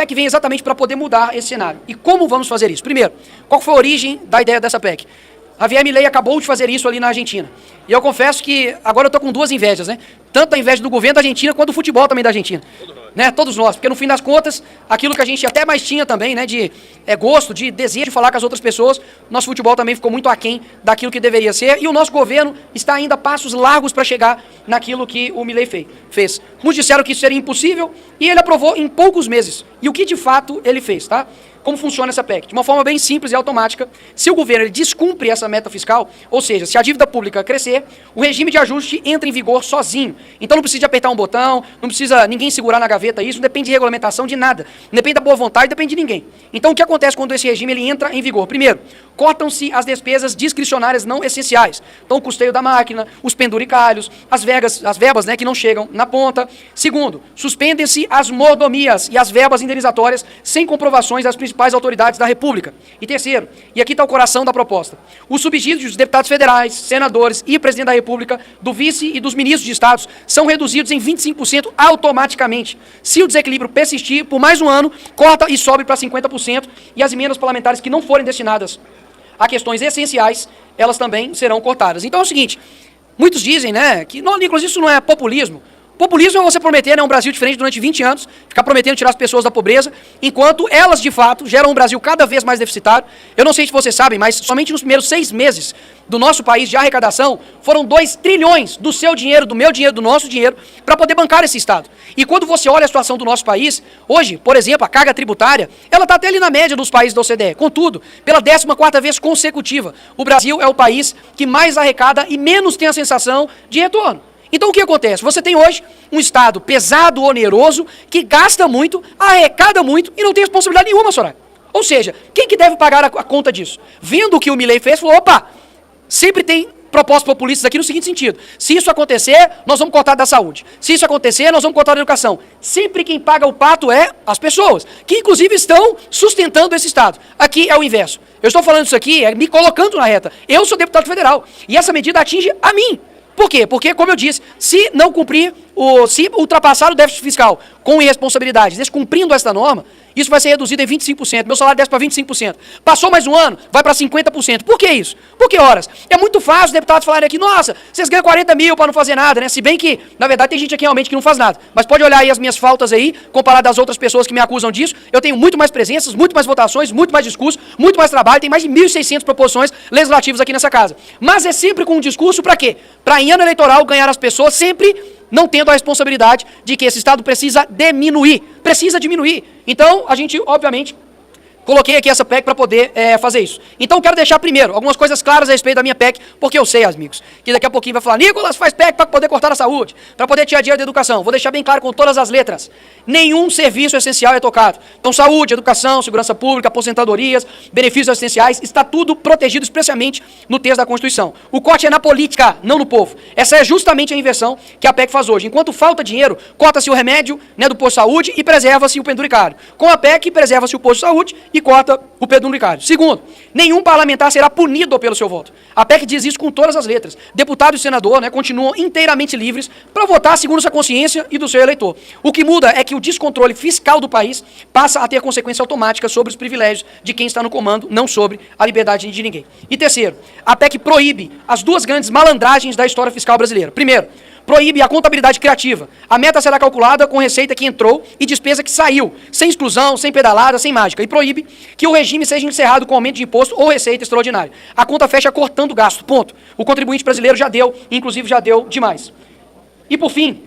PEC vem exatamente para poder mudar esse cenário. E como vamos fazer isso? Primeiro, qual foi a origem da ideia dessa PEC? A Javier Milei acabou de fazer isso ali na Argentina. E eu confesso que agora eu estou com duas invejas, né? Tanto a inveja do governo da Argentina quanto do futebol também da Argentina. Né? Todos nós. Porque no fim das contas, aquilo que a gente até mais tinha também, né? De gosto, de desejo de falar com as outras pessoas, nosso futebol também ficou muito aquém daquilo que deveria ser. E o nosso governo está ainda a passos largos para chegar naquilo que o Milei fez. Muitos disseram que isso seria impossível e ele aprovou em poucos meses. E o que de fato ele fez, tá? Como funciona essa PEC? De uma forma bem simples e automática, se o governo ele descumpre essa meta fiscal, ou seja, se a dívida pública crescer, o regime de ajuste entra em vigor sozinho. Então não precisa de apertar um botão, não precisa ninguém segurar na gaveta isso, não depende de regulamentação de nada, não depende da boa vontade, depende de ninguém. Então o que acontece quando esse regime ele entra em vigor? Primeiro, cortam-se as despesas discricionárias não essenciais. Então o custeio da máquina, os penduricalhos, as verbas né, que não chegam na ponta. Segundo, suspendem-se as mordomias e as verbas indenizatórias sem comprovações das principais autoridades da República. E terceiro, e aqui está o coração da proposta, os subsídios dos deputados federais, senadores e presidente da República, do vice e dos ministros de estados são reduzidos em 25% automaticamente. Se o desequilíbrio persistir por mais um ano, corta e sobe para 50% e as emendas parlamentares que não forem destinadas a questões essenciais, elas também serão cortadas. Então é o seguinte, muitos dizem, né, que, não, Nicolas, isso não é populismo. Populismo é você prometer, né, um Brasil diferente durante 20 anos, ficar prometendo tirar as pessoas da pobreza, enquanto elas, de fato, geram um Brasil cada vez mais deficitário. Eu não sei se vocês sabem, mas somente nos primeiros 6 meses do nosso país de arrecadação, foram 2 trilhões do seu dinheiro, do meu dinheiro, do nosso dinheiro, para poder bancar esse Estado. E quando você olha a situação do nosso país, hoje, por exemplo, a carga tributária, ela está até ali na média dos países da OCDE. Contudo, pela 14ª vez consecutiva, o Brasil é o país que mais arrecada e menos tem a sensação de retorno. Então o que acontece? Você tem hoje um Estado pesado, oneroso, que gasta muito, arrecada muito e não tem responsabilidade nenhuma, Soraya. Ou seja, quem que deve pagar a conta disso? Vendo o que o Milei fez, falou, opa, sempre tem propostas populistas aqui no seguinte sentido, se isso acontecer, nós vamos cortar da saúde. Se isso acontecer, nós vamos cortar da educação. Sempre quem paga o pato é as pessoas, que inclusive estão sustentando esse Estado. Aqui é o inverso. Eu estou falando isso aqui, me colocando na reta. Eu sou deputado federal e essa medida atinge a mim. Por quê? Porque, como eu disse, se não cumprir, se ultrapassar o déficit fiscal com irresponsabilidade, descumprindo esta norma, isso vai ser reduzido em 25%. Meu salário desce para 25%. Passou mais um ano, vai para 50%. Por que isso? Porque, horas, é muito fácil os deputados falarem aqui, nossa, vocês ganham 40 mil para não fazer nada, né? Se bem que, na verdade, tem gente aqui realmente que não faz nada. Mas pode olhar aí as minhas faltas aí, comparado às outras pessoas que me acusam disso. Eu tenho muito mais presenças, muito mais votações, muito mais discurso, muito mais trabalho, tem mais de 1.600 proposições legislativas aqui nessa casa. Mas é sempre com um discurso para quê? Para em ano eleitoral ganhar as pessoas, sempre não tendo a responsabilidade de que esse Estado precisa diminuir. Precisa diminuir. Então, a gente, obviamente, coloquei aqui essa PEC para poder fazer isso. Então, quero deixar primeiro algumas coisas claras a respeito da minha PEC, porque eu sei, amigos, que daqui a pouquinho vai falar, Nicolas, faz PEC para poder cortar a saúde, para poder tirar dinheiro da educação. Vou deixar bem claro com todas as letras. Nenhum serviço essencial é tocado. Então, saúde, educação, segurança pública, aposentadorias, benefícios assistenciais, está tudo protegido especialmente no texto da Constituição. O corte é na política, não no povo. Essa é justamente a inversão que a PEC faz hoje. Enquanto falta dinheiro, corta-se o remédio, né, do posto de saúde e preserva-se o penduricário. Com a PEC, preserva-se o posto de saúde e corta o penduricário. Segundo, nenhum parlamentar será punido pelo seu voto. A PEC diz isso com todas as letras. Deputado e senador, né, continuam inteiramente livres para votar segundo sua consciência e do seu eleitor. O que muda é que o descontrole fiscal do país passa a ter consequência automática sobre os privilégios de quem está no comando, não sobre a liberdade de ninguém. E terceiro, a PEC proíbe as 2 grandes malandragens da história fiscal brasileira. Primeiro, proíbe a contabilidade criativa. A meta será calculada com receita que entrou e despesa que saiu, sem exclusão, sem pedalada, sem mágica. E proíbe que o regime seja encerrado com aumento de imposto ou receita extraordinária. A conta fecha cortando gasto, ponto. O contribuinte brasileiro já deu, inclusive já deu demais. E por fim,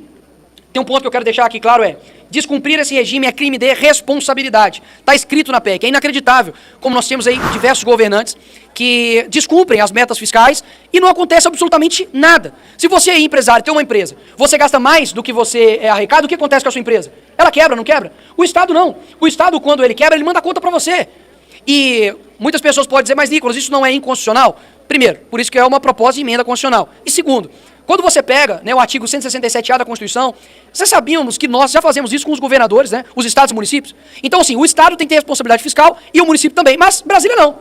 tem um ponto que eu quero deixar aqui claro, descumprir esse regime é crime de responsabilidade. Está escrito na PEC, é inacreditável, como nós temos aí diversos governantes que descumprem as metas fiscais e não acontece absolutamente nada. Se você é empresário, tem uma empresa, você gasta mais do que você arrecada, o que acontece com a sua empresa? Ela quebra, não quebra? O Estado não. O Estado, quando ele quebra, ele manda a conta para você. E muitas pessoas podem dizer, mas Nicolas, isso não é inconstitucional? Primeiro, por isso que é uma proposta de emenda constitucional. E segundo, quando você pega, né, o artigo 167A da Constituição, vocês sabíamos que nós já fazemos isso com os governadores, né, os estados e municípios? Então, assim, o Estado tem que ter responsabilidade fiscal e o município também, mas Brasília não.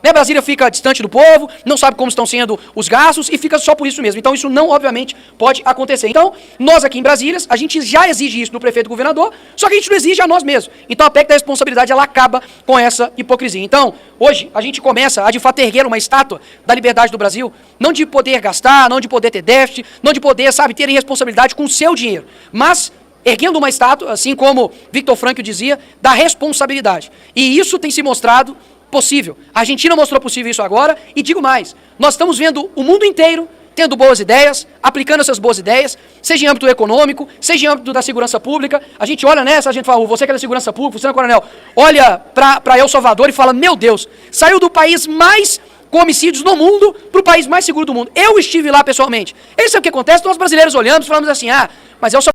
Né? Brasília fica distante do povo, não sabe como estão sendo os gastos e fica só por isso mesmo. Então isso não, obviamente, pode acontecer. Então, nós aqui em Brasília, a gente já exige isso do prefeito e do governador, só que a gente não exige a nós mesmos. Então a PEC da responsabilidade, ela acaba com essa hipocrisia. Então, hoje, a gente começa a, de fato, erguer uma estátua da liberdade do Brasil, não de poder gastar, não de poder ter déficit, não de poder, sabe, ter irresponsabilidade com o seu dinheiro, mas erguendo uma estátua, assim como Victor Frankl dizia, da responsabilidade. E isso tem se mostrado possível. A Argentina mostrou possível isso agora, e digo mais, nós estamos vendo o mundo inteiro tendo boas ideias, aplicando essas boas ideias, seja em âmbito econômico, seja em âmbito da segurança pública. A gente olha nessa, a gente fala, você que é da segurança pública, você é coronel, olha para El Salvador e fala, meu Deus, saiu do país mais com homicídios no mundo para o país mais seguro do mundo. Eu estive lá pessoalmente. Isso é o que acontece, nós brasileiros olhamos e falamos assim, mas El Salvador